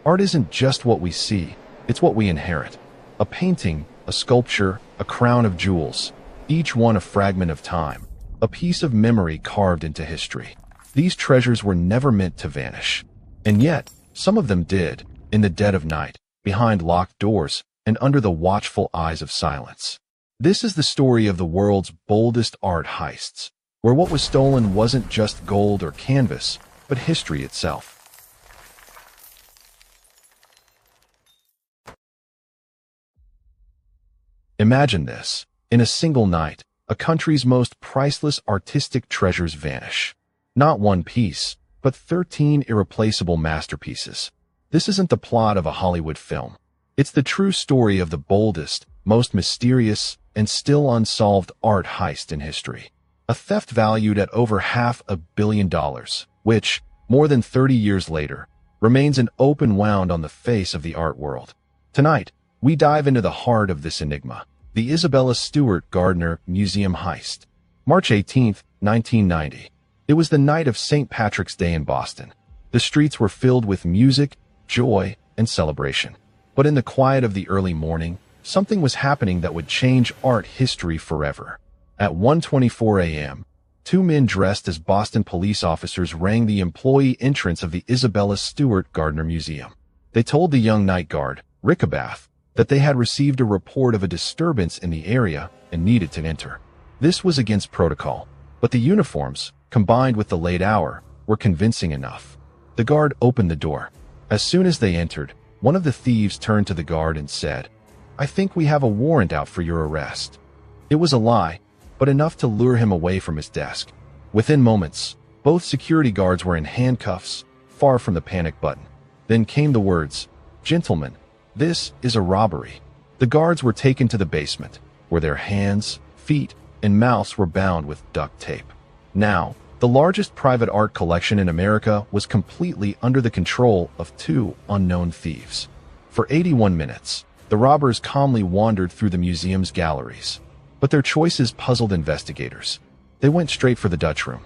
Art isn't just what we see, it's what we inherit. A painting, a sculpture, a crown of jewels, each one a fragment of time, a piece of memory carved into history. These treasures were never meant to vanish. And yet, some of them did, in the dead of night, behind locked doors, and under the watchful eyes of silence. This is the story of the world's boldest art heists, where what was stolen wasn't just gold or canvas, but history itself. Imagine this. In a single night, a country's most priceless artistic treasures vanish. Not one piece, but 13 irreplaceable masterpieces. This isn't the plot of a Hollywood film. It's the true story of the boldest, most mysterious, and still unsolved art heist in history. A theft valued at over $500 million, which, more than 30 years later, remains an open wound on the face of the art world. Tonight, we dive into the heart of this enigma, the Isabella Stewart Gardner Museum heist. March 18, 1990. It was the night of St. Patrick's Day in Boston. The streets were filled with music, joy, and celebration. But in the quiet of the early morning, something was happening that would change art history forever. At 1:24 a.m., two men dressed as Boston police officers rang the employee entrance of the Isabella Stewart Gardner Museum. They told the young night guard, Rickabath, that they had received a report of a disturbance in the area and needed to enter. This was against protocol, but the uniforms, combined with the late hour, were convincing enough. The guard opened the door. As soon as they entered, one of the thieves turned to the guard and said, "I think we have a warrant out for your arrest." It was a lie, but enough to lure him away from his desk. Within moments, both security guards were in handcuffs, far from the panic button. Then came the words, "Gentlemen, this is a robbery." The guards were taken to the basement, where their hands, feet, and mouths were bound with duct tape. Now, the largest private art collection in America was completely under the control of two unknown thieves. For 81 minutes, the robbers calmly wandered through the museum's galleries. But their choices puzzled investigators. They went straight for the Dutch room.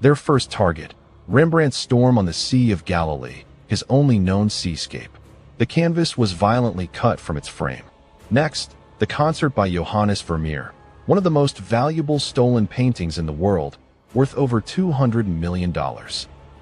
Their first target, Rembrandt's Storm on the Sea of Galilee, his only known seascape. The canvas was violently cut from its frame. Next, the concert by Johannes Vermeer, one of the most valuable stolen paintings in the world, worth over $200 million.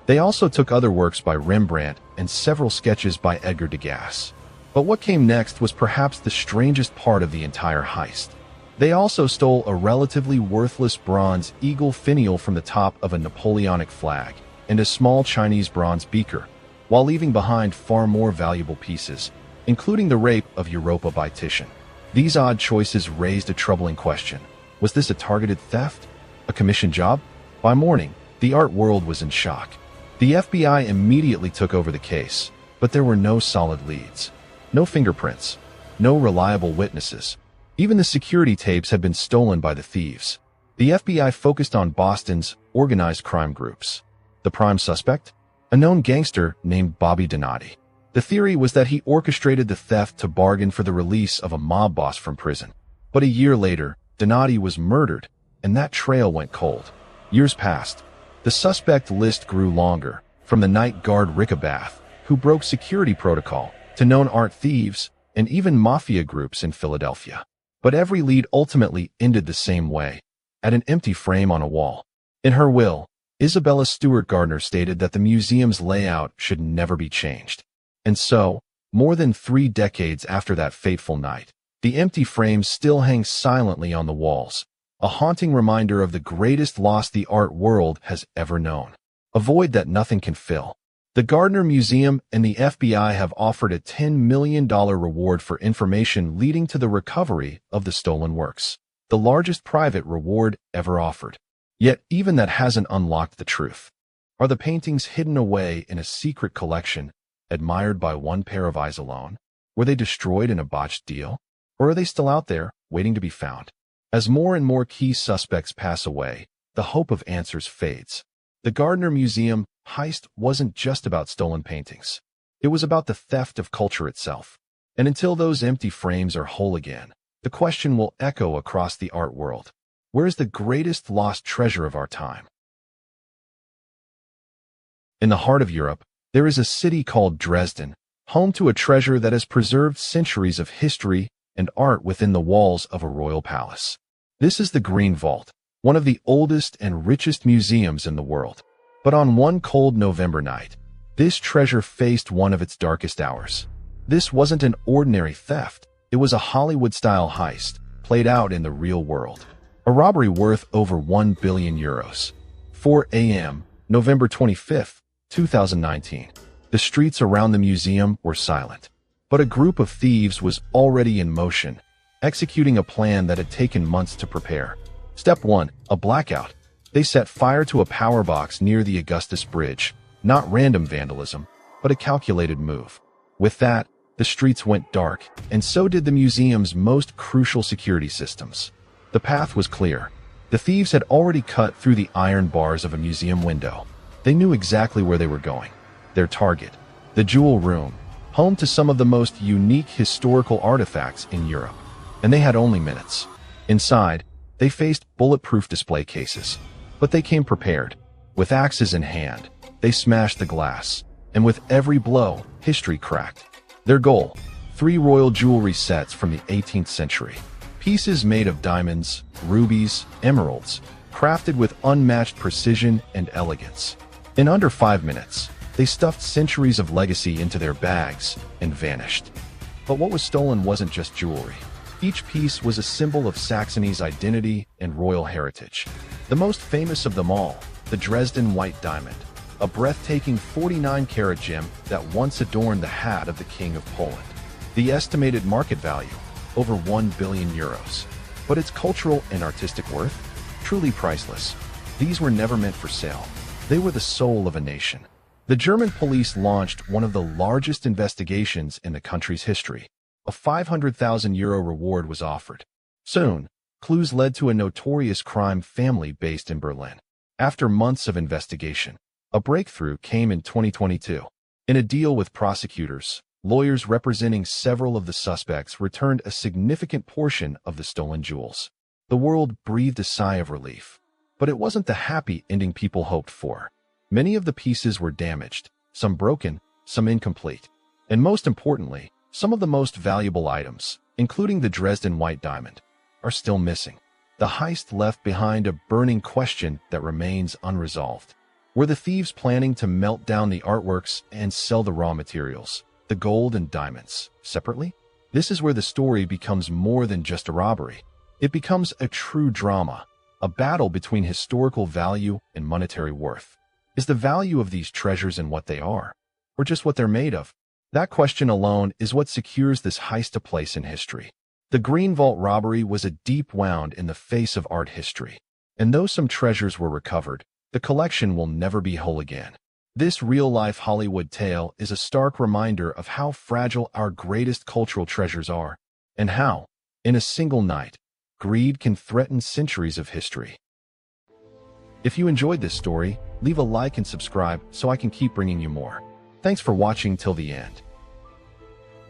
They also took other works by Rembrandt and several sketches by Edgar Degas. But what came next was perhaps the strangest part of the entire heist. They also stole a relatively worthless bronze eagle finial from the top of a Napoleonic flag and a small Chinese bronze beaker, while leaving behind far more valuable pieces, including the Rape of Europa by Titian. These odd choices raised a troubling question. Was this a targeted theft? A commission job? By morning, the art world was in shock. The FBI immediately took over the case, but there were no solid leads. No fingerprints. No reliable witnesses. Even the security tapes had been stolen by the thieves. The FBI focused on Boston's organized crime groups. The prime suspect? A known gangster named Bobby Donati. The theory was that he orchestrated the theft to bargain for the release of a mob boss from prison. But a year later, Donati was murdered, and that trail went cold. Years passed. The suspect list grew longer, from the night guard Rickabath, who broke security protocol, to known art thieves, and even mafia groups in Philadelphia. But every lead ultimately ended the same way, at an empty frame on a wall. In her will, Isabella Stewart Gardner stated that the museum's layout should never be changed. And so, more than 3 decades after that fateful night, the empty frames still hang silently on the walls, a haunting reminder of the greatest loss the art world has ever known. A void that nothing can fill. The Gardner Museum and the FBI have offered a $10 million reward for information leading to the recovery of the stolen works, the largest private reward ever offered. Yet even that hasn't unlocked the truth. Are the paintings hidden away in a secret collection, admired by one pair of eyes alone? Were they destroyed in a botched deal? Or are they still out there, waiting to be found? As more and more key suspects pass away, the hope of answers fades. The Gardner Museum heist wasn't just about stolen paintings. It was about the theft of culture itself. And until those empty frames are whole again, the question will echo across the art world. Where is the greatest lost treasure of our time? In the heart of Europe, there is a city called Dresden, home to a treasure that has preserved centuries of history and art within the walls of a royal palace. This is the Green Vault, one of the oldest and richest museums in the world. But on one cold November night, this treasure faced one of its darkest hours. This wasn't an ordinary theft. It was a Hollywood-style heist, played out in the real world. A robbery worth over €1 billion. 4 a.m., November 25, 2019. The streets around the museum were silent. But a group of thieves was already in motion, executing a plan that had taken months to prepare. Step 1. A blackout. They set fire to a power box near the Augustus Bridge. Not random vandalism, but a calculated move. With that, the streets went dark, and so did the museum's most crucial security systems. The path was clear. The thieves had already cut through the iron bars of a museum window. They knew exactly where they were going. Their target, the Jewel Room, home to some of the most unique historical artifacts in Europe. And they had only minutes. Inside, they faced bulletproof display cases. But they came prepared. With axes in hand, they smashed the glass. And with every blow, history cracked. Their goal, 3 royal jewelry sets from the 18th century. Pieces made of diamonds, rubies, emeralds, crafted with unmatched precision and elegance. In under 5 minutes, they stuffed centuries of legacy into their bags and vanished. But what was stolen wasn't just jewelry. Each piece was a symbol of Saxony's identity and royal heritage. The most famous of them all, the Dresden white diamond, a breathtaking 49-carat gem that once adorned the hat of the King of Poland. The estimated market value, over €1 billion. But its cultural and artistic worth? Truly priceless. These were never meant for sale. They were the soul of a nation. The German police launched one of the largest investigations in the country's history. A €500,000 reward was offered. Soon, clues led to a notorious crime family based in Berlin. After months of investigation, a breakthrough came in 2022. In a deal with prosecutors, lawyers representing several of the suspects returned a significant portion of the stolen jewels. The world breathed a sigh of relief. But it wasn't the happy ending people hoped for. Many of the pieces were damaged, some broken, some incomplete. And most importantly, some of the most valuable items, including the Dresden white diamond, are still missing. The heist left behind a burning question that remains unresolved. Were the thieves planning to melt down the artworks and sell the raw materials, the gold and diamonds, separately? This is where the story becomes more than just a robbery. It becomes a true drama, a battle between historical value and monetary worth. Is the value of these treasures in what they are, or just what they're made of? That question alone is what secures this heist a place in history. The Green Vault robbery was a deep wound in the face of art history. And though some treasures were recovered, the collection will never be whole again. This real-life Hollywood tale is a stark reminder of how fragile our greatest cultural treasures are, and how, in a single night, greed can threaten centuries of history. If you enjoyed this story, leave a like and subscribe so I can keep bringing you more. Thanks for watching till the end.